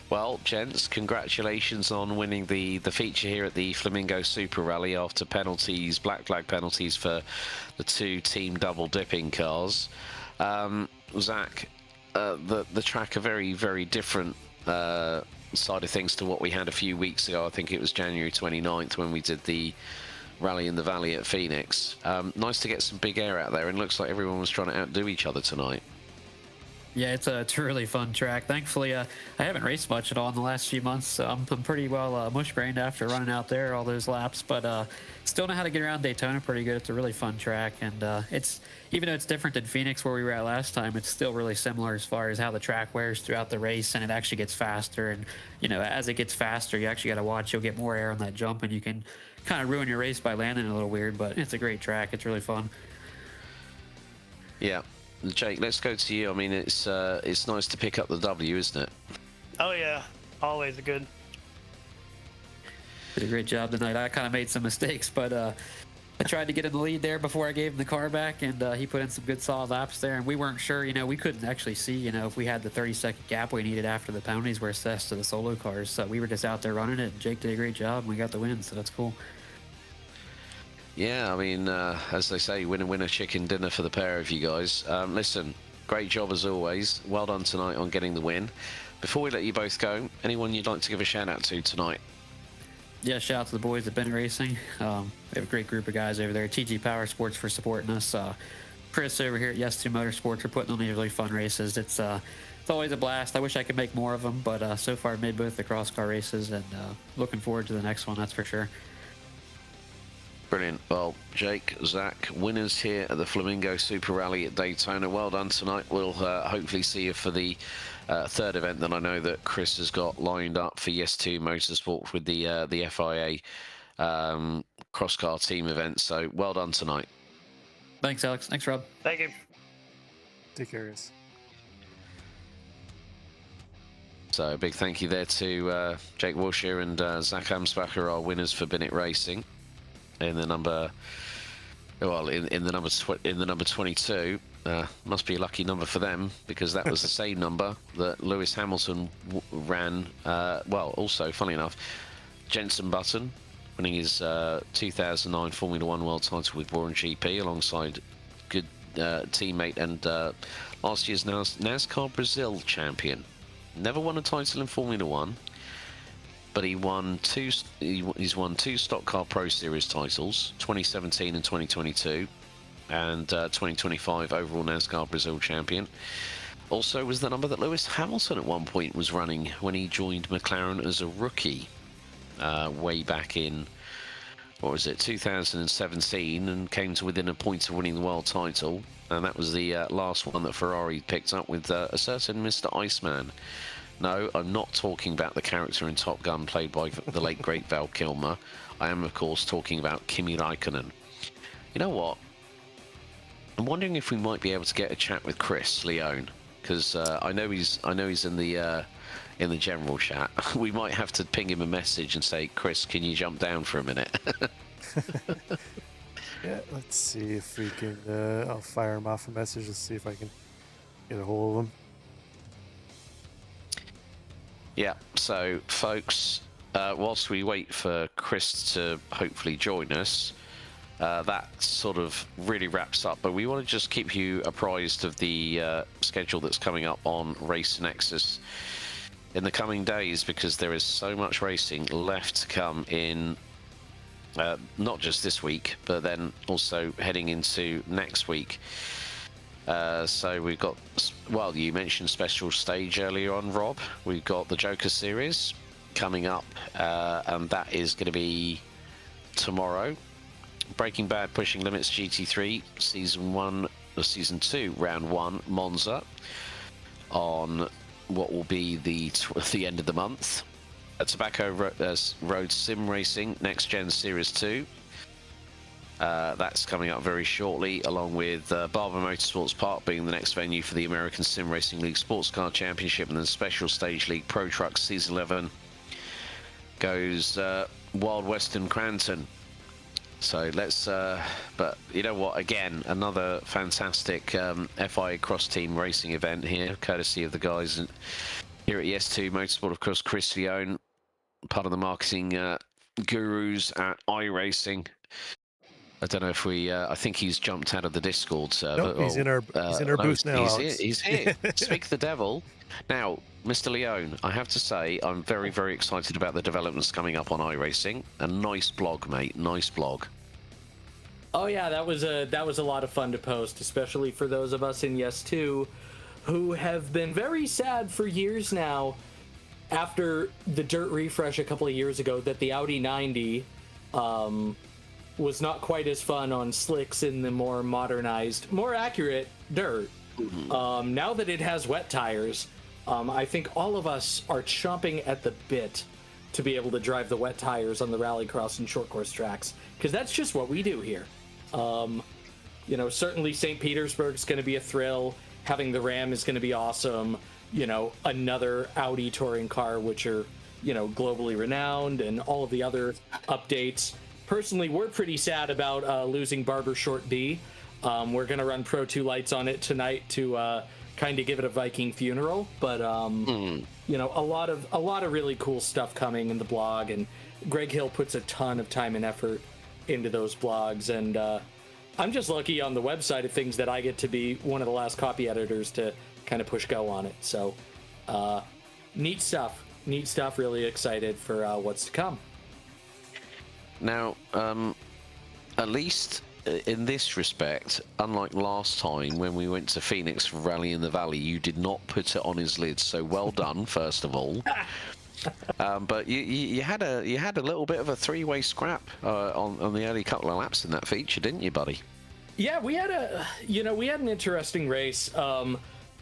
Speaker 1: Well, gents, congratulations on winning the feature here at the Flamingo Super Rally after penalties, black flag penalties for the 2 team double dipping cars. Zach, the track a very, very different side of things to what we had a few weeks ago. I think it was January 29th when we did the Rally in the Valley at Phoenix. Nice to get some big air out there, and looks like everyone was trying to outdo each other tonight.
Speaker 3: Yeah, it's a really fun track. Thankfully, I haven't raced much at all in the last few months, so I'm pretty well mush-brained after running out there all those laps, but still know how to get around Daytona pretty good. It's a really fun track, and it's, even though it's different than Phoenix where we were at last time, it's still really similar as far as how the track wears throughout the race, and it actually gets faster. And, you know, as it gets faster, you actually got to watch. You'll get more air on that jump, and you can kind of ruin your race by landing a little weird, but it's a great track. It's really fun.
Speaker 1: Yeah. Jake, let's go to you. I mean, it's nice to pick up the W, isn't it?
Speaker 4: Oh yeah, always a good.
Speaker 3: Did a great job tonight. I kind of made some mistakes, but I tried to get in the lead there before I gave him the car back, and he put in some good solid laps there. And we weren't sure, we couldn't actually see, if we had the 30-second gap we needed after the penalties were assessed to the solo cars. So we were just out there running it, and Jake did a great job, and we got the win. So that's cool.
Speaker 1: Yeah, I mean, as they say, winner chicken dinner for the pair of you guys. Listen, great job as always. Well done tonight on getting the win. Before we let you both go, anyone you'd like to give a shout out to tonight?
Speaker 3: Yeah, shout out to the boys at Bennett Racing. We have a great group of guys over there. TG Power Sports for supporting us. Chris over here at Yes2 Motorsports for putting on these really fun races. It's always a blast. I wish I could make more of them, but so far I've made both the cross car races, and looking forward to the next one, that's for sure.
Speaker 1: Brilliant. Well, Jake, Zach, winners here at the Flamingo Super Rally at Daytona. Well done tonight. We'll hopefully see you for the third event that I know that Chris has got lined up for Yes2 Motorsport with the FIA Cross Car team event. So well done tonight.
Speaker 3: Thanks, Alex. Thanks, Rob.
Speaker 4: Thank you.
Speaker 2: Take care, guys.
Speaker 1: So a big thank you there to Jake Wilshire and Zach Amsbacher, our winners for Bennett Racing. In the number, well, in the number 22, must be a lucky number for them, because that was the same number that Lewis Hamilton ran. Well, also, funny enough, Jenson Button winning his 2009 Formula One World Title with Warren GP alongside good teammate and last year's NASCAR Brazil champion. Never won a title in Formula One. But he's won two Stock Car Pro Series titles, 2017 and 2022, and 2025 overall NASCAR Brazil champion. Also was the number that Lewis Hamilton at one point was running when he joined McLaren as a rookie way back in, 2017, and came to within a point of winning the world title. And that was the last one that Ferrari picked up with a certain Mr. Iceman. No, I'm not talking about the character in Top Gun played by the late great Val Kilmer. I am, of course, talking about Kimi Räikkönen. You know what? I'm wondering if we might be able to get a chat with Chris Leone, because I know he's in the general chat. We might have to ping him a message and say, Chris, can you jump down for a minute?
Speaker 2: Yeah, let's see if we can. I'll fire him off a message and see if I can get a hold of him.
Speaker 1: Yeah, so folks, whilst we wait for Chris to hopefully join us, that sort of really wraps up. But we want to just keep you apprised of the schedule that's coming up on Race Nexus in the coming days, because there is so much racing left to come in, not just this week, but then also heading into next week. So we've got, well, you mentioned Special Stage earlier on, Rob. We've got the Joker Series coming up, and that is going to be tomorrow. Breaking Bad Pushing Limits GT3 Season 2 Round 1 Monza on what will be the end of the month. Tobacco Road Sim Racing Next Gen Series 2. That's coming up very shortly, along with Barber Motorsports Park being the next venue for the American Sim Racing League Sports Car Championship, and then Special Stage League Pro Trucks Season 11 goes Wild Western Cranton. So let's, but you know what, again, another fantastic FIA Cross Team racing event here, courtesy of the guys here at Yes2 Motorsport, of course, Chris Leone, part of the marketing gurus at iRacing. I don't know if we. I think he's jumped out of the Discord server.
Speaker 2: Nope, he's in our booth now.
Speaker 1: He's here. Speak the devil. Now, Mr. Leone, I have to say I'm very, very excited about the developments coming up on iRacing. A nice blog, mate. Nice blog.
Speaker 5: Oh yeah, that was a lot of fun to post, especially for those of us in Yes2 who have been very sad for years now after the dirt refresh a couple of years ago that the Audi 90 was not quite as fun on slicks in the more modernized, more accurate dirt. Now that it has wet tires, I think all of us are chomping at the bit to be able to drive the wet tires on the rallycross and short course tracks, because that's just what we do here. You know, certainly St. Petersburg's going to be a thrill. Having the Ram is going to be awesome. You know, another Audi touring car, which are, you know, globally renowned, and all of the other updates. personally, we're pretty sad about losing Barber Short B. We're gonna run Pro 2 lights on it tonight to kind of give it a Viking funeral. But you know, a lot of really cool stuff coming in the blog, and Greg Hill puts a ton of time and effort into those blogs, and I'm just lucky on the website of things that I get to be one of the last copy editors to kind of push go on it. So neat stuff. Really excited for what's to come.
Speaker 1: Now, at least in this respect, unlike last time when we went to Phoenix for Rally in the Valley, you did not put it on his lid. So well done, first of all. But you had a little bit of a three-way scrap on the early couple of laps in that feature, didn't you, buddy?
Speaker 5: Yeah, we had an interesting race.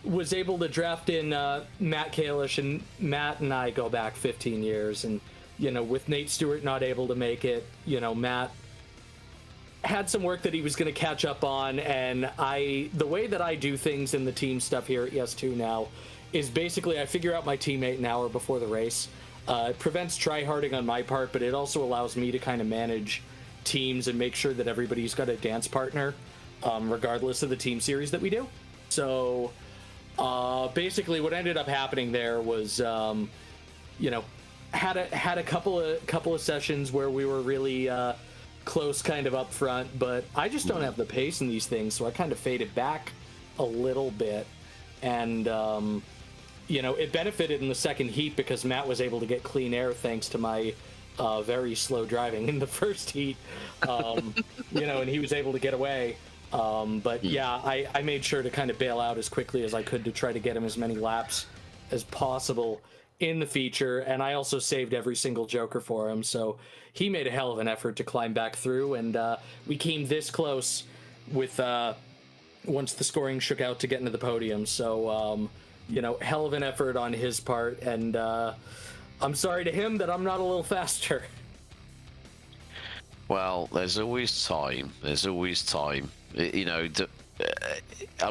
Speaker 5: Was able to draft in Matt Kalish, and Matt and I go back 15 years, and with Nate Stewart not able to make it, Matt had some work that he was going to catch up on, and the way that I do things in the team stuff here at ES2 now is basically I figure out my teammate an hour before the race. It prevents tryharding on my part, but it also allows me to kind of manage teams and make sure that everybody's got a dance partner, regardless of the team series that we do. So basically what ended up happening there was, had a couple of sessions where we were really close kind of up front, but I just don't have the pace in these things, so I kind of faded back a little bit. And it benefited in the second heat because Matt was able to get clean air thanks to my very slow driving in the first heat, and he was able to get away. But yeah, I made sure to kind of bail out as quickly as I could to try to get him as many laps as possible in the feature, and I also saved every single joker for him, so he made a hell of an effort to climb back through, and we came this close with once the scoring shook out to get into the podium. So hell of an effort on his part, and I'm sorry to him that I'm not a little faster.
Speaker 1: Well, there's always time. I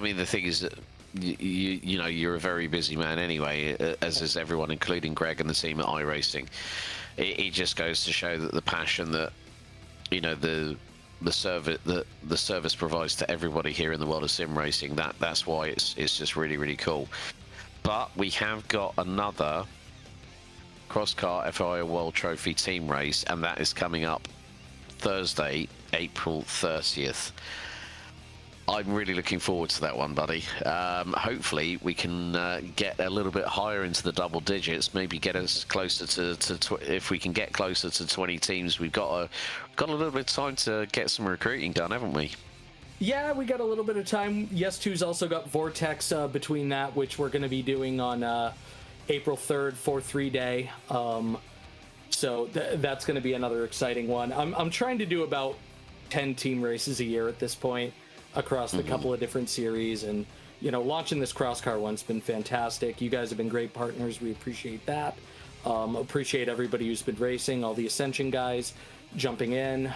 Speaker 1: mean, the thing is that you're a very busy man anyway, as is everyone, including Greg and the team at iRacing. It just goes to show that the passion that the service provides to everybody here in the world of sim racing, that's why it's just really, really cool. But we have got another Cross Car FIA World Trophy team race, and that is coming up Thursday, April 30th. I'm really looking forward to that one, buddy. Hopefully we can get a little bit higher into the double digits, maybe get us closer to if we can get closer to 20 teams. We've got a little bit of time to get some recruiting done, haven't we?
Speaker 5: Yeah, we got a little bit of time. Yes2's also got Vortex between that, which we're going to be doing on April 3rd, 4-3 day. So that's going to be another exciting one. I'm trying to do about 10 team races a year at this point across the couple of different series, and launching this Cross Car one's been fantastic. You guys have been great partners. We appreciate that. Appreciate everybody who's been racing, all the Ascension guys jumping in.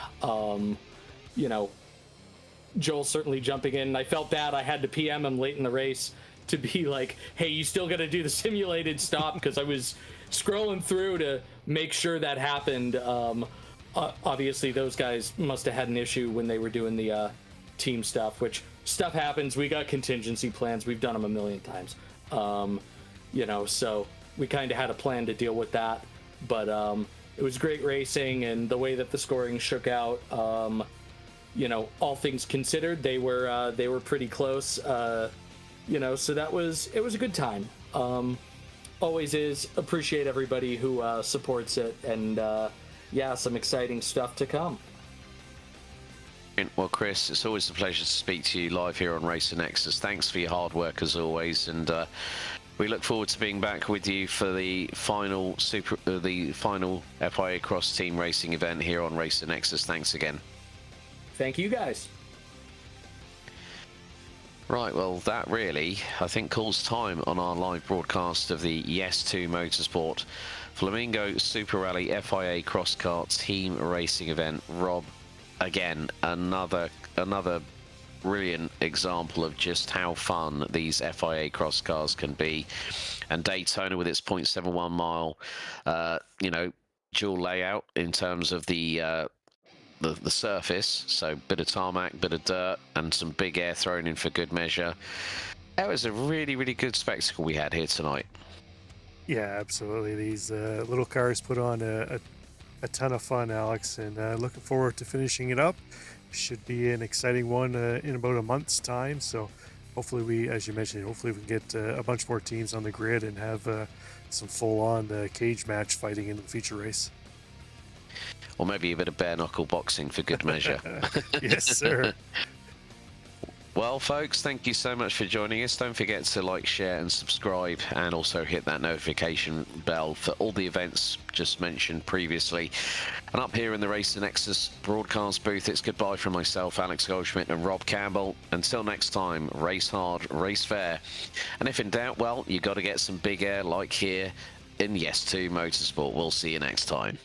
Speaker 5: Joel certainly jumping in. I felt bad. I had to PM him late in the race to be like, hey, you still got to do the simulated stop, because I was scrolling through to make sure that happened. Obviously, those guys must have had an issue when they were doing the team stuff, which stuff happens. We got contingency plans. We've done them a million times. So we kind of had a plan to deal with that. But it was great racing, and the way that the scoring shook out, all things considered, they were pretty close. So it was a good time. Always is. Appreciate everybody who supports it, and some exciting stuff to come.
Speaker 1: Well, Chris, it's always a pleasure to speak to you live here on Racer Nexus. Thanks for your hard work as always, and we look forward to being back with you for the final FIA Cross Team Racing event here on Racer Nexus. Thanks again.
Speaker 5: Thank you, guys.
Speaker 1: Right, well, that really, I think, calls time on our live broadcast of the ES2 Motorsport Flamingo Super Rally FIA Cross Car Team Racing event. Rob, again, another brilliant example of just how fun these FIA Cross Cars can be. And Daytona with its 0.71 mile, dual layout in terms of the the surface, so bit of tarmac, bit of dirt, and some big air thrown in for good measure. That was a really, really good spectacle we had here tonight.
Speaker 2: Yeah, absolutely. These little cars put on a ton of fun, Alex, and looking forward to finishing it up. Should be an exciting one in about a month's time. So hopefully we, as you mentioned, hopefully we can get a bunch more teams on the grid and have some full-on cage match fighting in the feature race.
Speaker 1: Or maybe a bit of bare knuckle boxing for good measure.
Speaker 2: Yes, sir.
Speaker 1: Well, folks, thank you so much for joining us. Don't forget to like, share, and subscribe, and also hit that notification bell for all the events just mentioned previously. And up here in the Race to Nexus broadcast booth, it's goodbye from myself, Alex Goldschmidt, and Rob Campbell. Until next time, race hard, race fair. And if in doubt, well, you got to get some big air like here in Yes2 Motorsport. We'll see you next time.